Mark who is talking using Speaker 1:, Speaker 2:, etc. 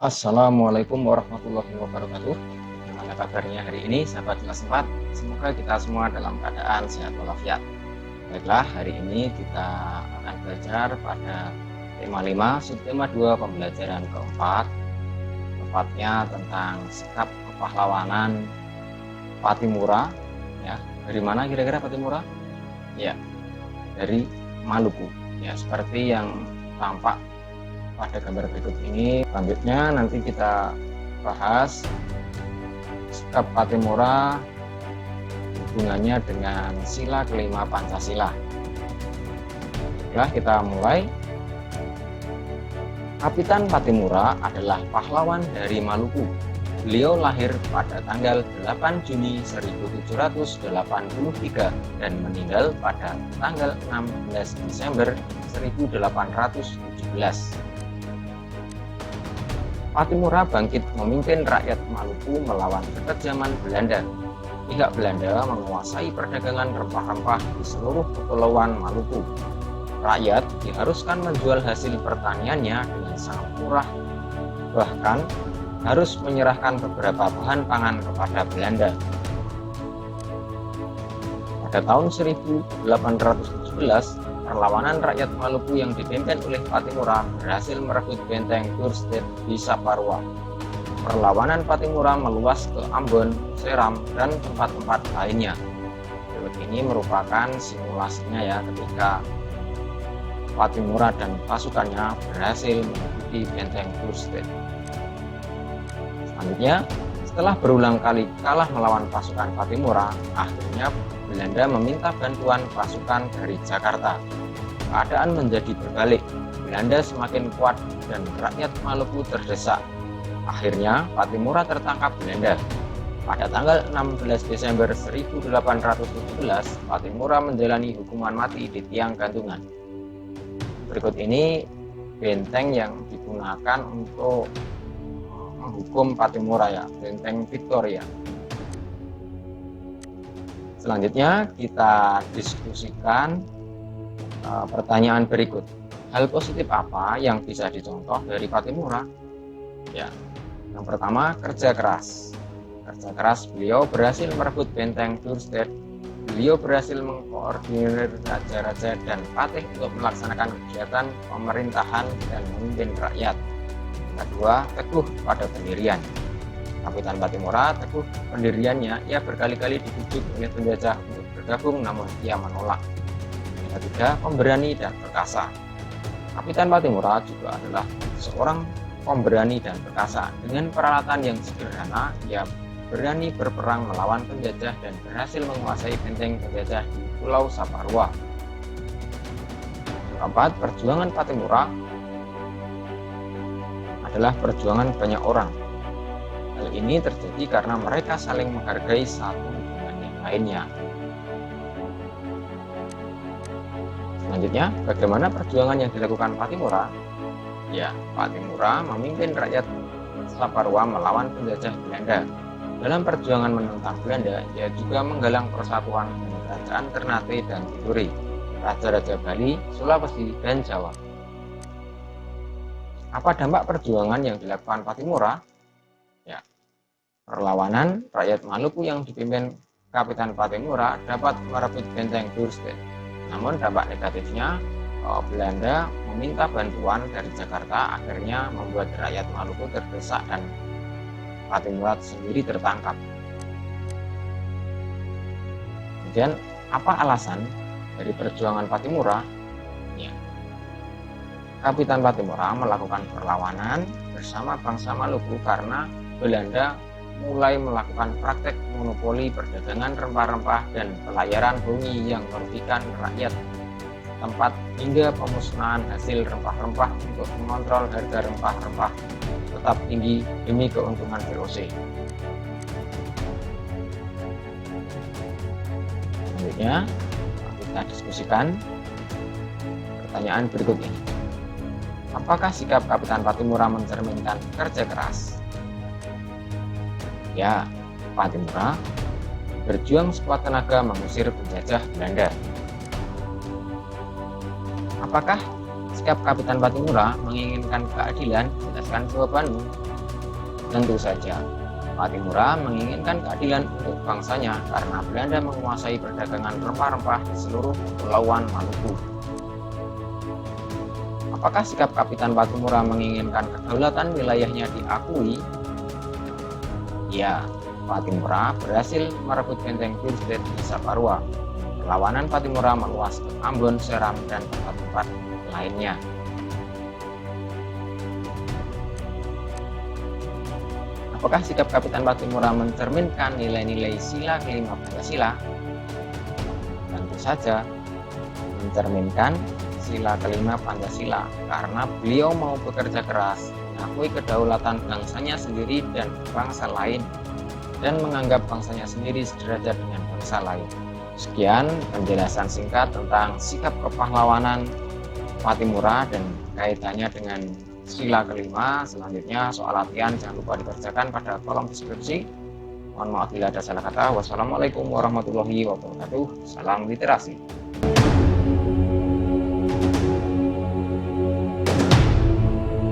Speaker 1: Assalamualaikum warahmatullahi wabarakatuh. Gimana kabarnya hari ini, sahabat kelas 4? Semoga kita semua dalam keadaan sehat walafiat. Baiklah, hari ini kita akan belajar pada tema 5, subtema 2, pembelajaran keempat, tepatnya tentang sikap kepahlawanan Pattimura. Ya, dari mana kira-kira Pattimura? Ya, dari Maluku. Ya, seperti yang tampak pada gambar berikut ini. Selanjutnya nanti kita bahas sikap Pattimura hubungannya dengan sila kelima Pancasila. Baiklah, kita mulai. Kapitan Pattimura adalah pahlawan dari Maluku. Beliau lahir pada tanggal 8 Juni 1783 dan meninggal pada tanggal 16 Desember 1817. Pattimura bangkit memimpin rakyat Maluku melawan kekejaman Belanda. Pihak Belanda menguasai perdagangan rempah-rempah di seluruh kepulauan Maluku. Rakyat diharuskan menjual hasil pertaniannya dengan sangat murah, bahkan harus menyerahkan beberapa bahan pangan kepada Belanda. Pada tahun 1817, perlawanan rakyat Maluku yang dipimpin oleh Pattimura berhasil merebut benteng Duurstede di Saparua. Perlawanan Pattimura meluas ke Ambon, Seram, dan tempat-tempat lainnya. Berikut ini merupakan simulasinya ya ketika Pattimura dan pasukannya berhasil menduduki benteng Duurstede. Selanjutnya, setelah berulang kali kalah melawan pasukan Pattimura, akhirnya Belanda meminta bantuan pasukan dari Jakarta. Keadaan menjadi berbalik, Belanda semakin kuat dan rakyat Maluku terdesak. Akhirnya Pattimura tertangkap Belanda. Pada tanggal 16 Desember 1817, Pattimura menjalani hukuman mati di tiang gantungan. Berikut ini benteng yang digunakan untuk menghukum Pattimura ya, benteng Victoria. Selanjutnya kita diskusikan pertanyaan berikut. Hal positif apa yang bisa dicontoh dari Pattimura? Ya, yang pertama, kerja keras. Kerja keras beliau berhasil merebut benteng Duurstede. Beliau berhasil mengkoordinir raja-raja dan patih untuk melaksanakan kegiatan pemerintahan dan memimpin rakyat. Kedua, teguh pada pendirian. Kapitan Pattimura teguh pendiriannya, ia berkali-kali dibujuk oleh penjajah untuk bergabung namun ia menolak. Yang ketiga, pemberani dan perkasa. Kapitan Pattimura juga adalah seorang pemberani dan perkasa. Dengan peralatan yang sederhana, ia berani berperang melawan penjajah dan berhasil menguasai benteng penjajah di Pulau Saparua. Keempat, perjuangan Pattimura adalah perjuangan banyak orang. Hal ini terjadi karena mereka saling menghargai satu dengan yang lainnya. Selanjutnya, bagaimana perjuangan yang dilakukan Pattimura? Ya, Pattimura memimpin rakyat Saparua melawan penjajah Belanda. Dalam perjuangan menentang Belanda, ia juga menggalang persatuan dengan kerajaan Ternate dan Tidore, raja-raja Bali, Sulawesi, dan Jawa. Apa dampak perjuangan yang dilakukan Pattimura? Ya, perlawanan rakyat Maluku yang dipimpin Kapitan Pattimura dapat merebut benteng Duurstede. Namun dampak negatifnya, Belanda meminta bantuan dari Jakarta, akhirnya membuat rakyat Maluku terdesak dan Pattimura sendiri tertangkap. Kemudian, apa alasan dari perjuangan Pattimura? Ya, Kapitan Pattimura melakukan perlawanan bersama bangsa Maluku karena Belanda mulai melakukan praktek monopoli perdagangan rempah-rempah dan pelayaran bumi yang merugikan rakyat tempat hingga pemusnahan hasil rempah-rempah untuk mengontrol harga rempah-rempah tetap tinggi demi keuntungan VOC. Selanjutnya kita diskusikan pertanyaan berikut ini. Apakah sikap Kapitan Pattimura mencerminkan kerja keras? Ya, Pattimura berjuang sekuat tenaga mengusir penjajah Belanda. Apakah sikap Kapitan Pattimura menginginkan keadilan? Jelaskan jawabanmu. Tentu saja, Pattimura menginginkan keadilan untuk bangsanya karena Belanda menguasai perdagangan rempah-rempah di seluruh Kepulauan Maluku. Apakah sikap Kapitan Pattimura menginginkan kedaulatan wilayahnya diakui? Ya, Pattimura berhasil merebut benteng Queen's di Saparua. Perlawanan Pattimura meluas ke Ambon, Seram, dan tempat-tempat lainnya. Apakah sikap Kapitan Pattimura mencerminkan nilai-nilai sila kelima Pancasila? Tentu saja mencerminkan sila kelima Pancasila karena beliau mau bekerja keras, mengakui kedaulatan bangsanya sendiri dan bangsa lain, dan menganggap bangsanya sendiri sederajat dengan bangsa lain. Sekian penjelasan singkat tentang sikap kepahlawanan Pattimura dan kaitannya dengan sila kelima. Selanjutnya soal latihan jangan lupa dikerjakan pada kolom deskripsi. Mohon maaf bila ada salah kata. Wassalamualaikum warahmatullahi wabarakatuh. Salam literasi.